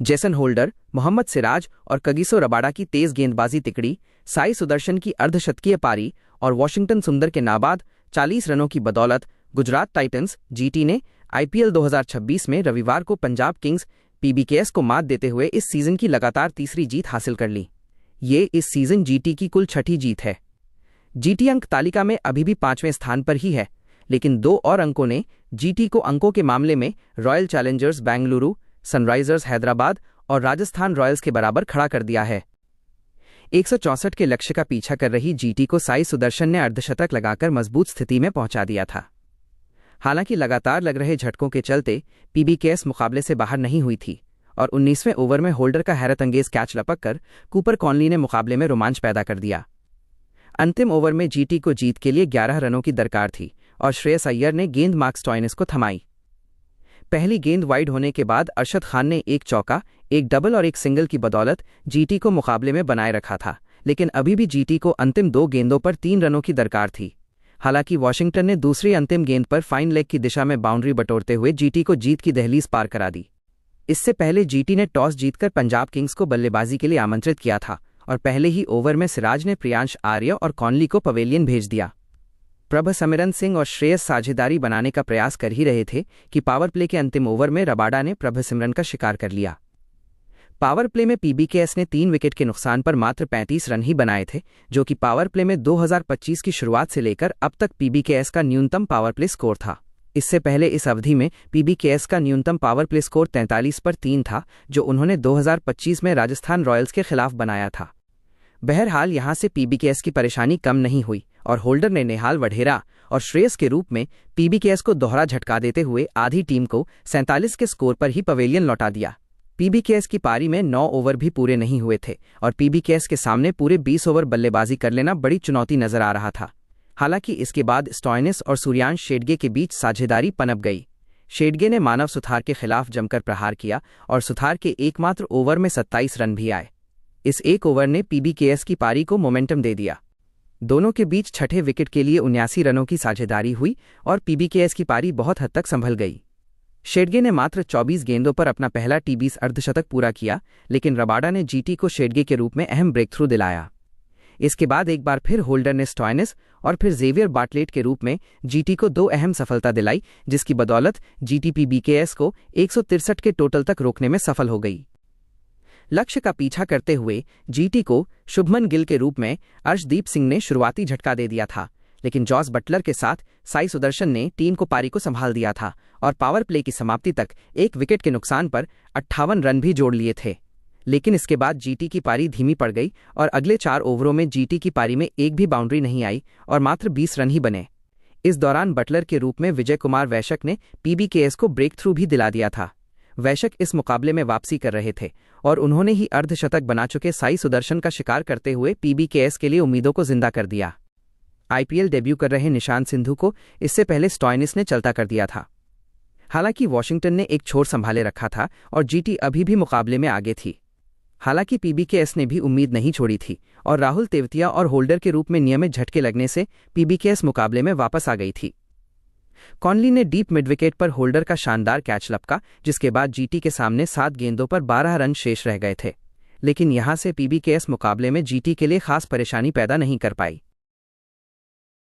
Jason holder, Mohammad Siraj और Kagiso Rabada की तेज गेंदबाजी तिकड़ी, साई सुदर्शन की अर्धशतकीय पारी और वॉशिंगटन सुंदर के नाबाद 40 रनों की बदौलत गुजरात टाइटंस जीटी ने आईपीएल 2026 में रविवार को पंजाब किंग्स पीबीकेएस को मात देते हुए इस सीजन की लगातार तीसरी जीत हासिल कर ली। ये इस सीजन जीटी की कुल छठी जीत है। जीटी अंक तालिका में अभी भी 5वें स्थान पर ही है, लेकिन 2 और अंकों ने जीटी को अंकों के मामले में royal Challengers Bengaluru, Sunrisers Hyderabad और राजस्थान रॉयल्स के बराबर खड़ा कर दिया है। 164 के लक्ष्य का पीछा कर रही जीटी को साई सुदर्शन ने अर्धशतक लगाकर मजबूत स्थिति में पहुंचा दिया था। हालांकि लगातार लग रहे झटकों के चलते पीबीकेएस मुकाबले से बाहर नहीं हुई थी और 19वें ओवर में होल्डर का हैरतअंगेज कैच लपककर कूपर कॉनली ने मुकाबले में रोमांच पैदा कर दिया। अंतिम ओवर में जीटी को जीत के लिए 11 रनों की दरकार थी और श्रेयस अय्यर ने गेंद मार्क स्टॉइनिस को थमाई। पहली गेंद वाइड होने के बाद अरशद खान ने एक चौका, एक डबल और एक सिंगल की बदौलत जीटी को मुकाबले में बनाए रखा था, लेकिन अभी भी जीटी को अंतिम 2 गेंदों पर 3 रनों की दरकार थी। हालांकि वॉशिंगटन ने दूसरी अंतिम गेंद पर फाइन लेग की दिशा में बाउंड्री बटोरते हुए जीटी को जीत की दहलीज पार करा दी। इससे पहले जीटी ने टॉस जीतकर पंजाब किंग्स को बल्लेबाजी के लिए आमंत्रित किया था और पहले ही ओवर में सिराज ने प्रियांश आर्य और कॉनली को पवेलियन भेज दिया। प्रभसिमरन सिंह और श्रेयस साझेदारी बनाने का प्रयास कर ही रहे थे कि पावर प्ले के अंतिम ओवर में रबाडा ने प्रभसिमरन का शिकार कर लिया। पावर प्ले में पीबीकेएस ने 3 विकेट के नुकसान पर मात्र 35 रन ही बनाए थे, जो कि पावर प्ले में 2025 की शुरुआत से लेकर अब तक पीबीकेएस का न्यूनतम पावर प्ले स्कोर था। इससे पहले इस अवधि में पीबीकेएस का न्यूनतम पावर प्ले स्कोर 43 पर 3 था, जो उन्होंने 2025 में राजस्थान रॉयल्स के खिलाफ बनाया था। बहरहाल यहां से पीबीकेएस की परेशानी कम नहीं हुई और होल्डर ने नेहाल वढेरा और श्रेयस के रूप में पीबीकेएस को दोहरा झटका देते हुए आधी टीम को 47 के स्कोर पर ही पवेलियन लौटा दिया। पीबीकेएस की पारी में 9 ओवर भी पूरे नहीं हुए थे और पीबीकेएस के सामने पूरे 20 ओवर बल्लेबाजी कर लेना बड़ी चुनौती नजर आ रहा था। हालांकि इसके बाद स्टॉइनिस और सूर्यांश शेडगे के बीच साझेदारी पनप गई। शेडगे ने मानव सुथार के खिलाफ जमकर प्रहार किया और सुथार के एकमात्र ओवर में 27 रन भी आए। इस एक ओवर ने पीबीकेएस की पारी को मोमेंटम दे दिया। दोनों के बीच छठे विकेट के लिए 79 रनों की साझेदारी हुई और पीबीकेएस की पारी बहुत हद तक संभल गई। शेडगे ने मात्र 24 गेंदों पर अपना पहला टी20 अर्धशतक पूरा किया, लेकिन रबाडा ने जीटी को शेडगे के रूप में अहम ब्रेक थ्रू दिलाया। इसके बाद एक बार फिर होल्डर ने स्टॉइनिस और फिर जेवियर बार्टलेट के रूप में जीटी को 2 अहम सफलता दिलाई, जिसकी बदौलत जीटी पीबीकेएस को 163 के टोटल तक रोकने में सफल हो गई। लक्ष्य का पीछा करते हुए जीटी को शुभमन गिल के रूप में अर्शदीप सिंह ने शुरुआती झटका दे दिया था, लेकिन जॉस बटलर के साथ साई सुदर्शन ने टीम को पारी को संभाल दिया था और पावर प्ले की समाप्ति तक 1 विकेट के नुकसान पर 58 रन भी जोड़ लिए थे। लेकिन इसके बाद जीटी की पारी धीमी पड़ गई और अगले 4 ओवरों में जीटी की पारी में एक भी बाउंड्री नहीं आई और मात्र 20 रन ही बने। इस दौरान बटलर के रूप में विजय कुमार वैशक ने पीबीकेएस को ब्रेक थ्रू भी दिला दिया था। वैशक इस मुकाबले में वापसी कर रहे थे और उन्होंने ही अर्धशतक बना चुके साई सुदर्शन का शिकार करते हुए पीबीकेएस के लिए उम्मीदों को जिंदा कर दिया। आईपीएल डेब्यू कर रहे निशांत सिंधु को इससे पहले स्टॉइनिस ने चलता कर दिया था। हालांकि वॉशिंगटन ने एक छोर संभाले रखा था और जीटी अभी भी मुकाबले में आगे थी। हालांकि पीबीकेएस ने भी उम्मीद नहीं छोड़ी थी और राहुल तेवतिया और होल्डर के रूप में नियमित झटके लगने से पीबीकेएस मुकाबले में वापस आ गई थी। कॉनली ने डीप मिड विकेट पर होल्डर का शानदार कैच लपका, जिसके बाद जीटी के सामने 7 गेंदों पर 12 रन शेष रह गए थे, लेकिन यहां से पीबीकेएस मुकाबले में जीटी के लिए खास परेशानी पैदा नहीं कर पाई।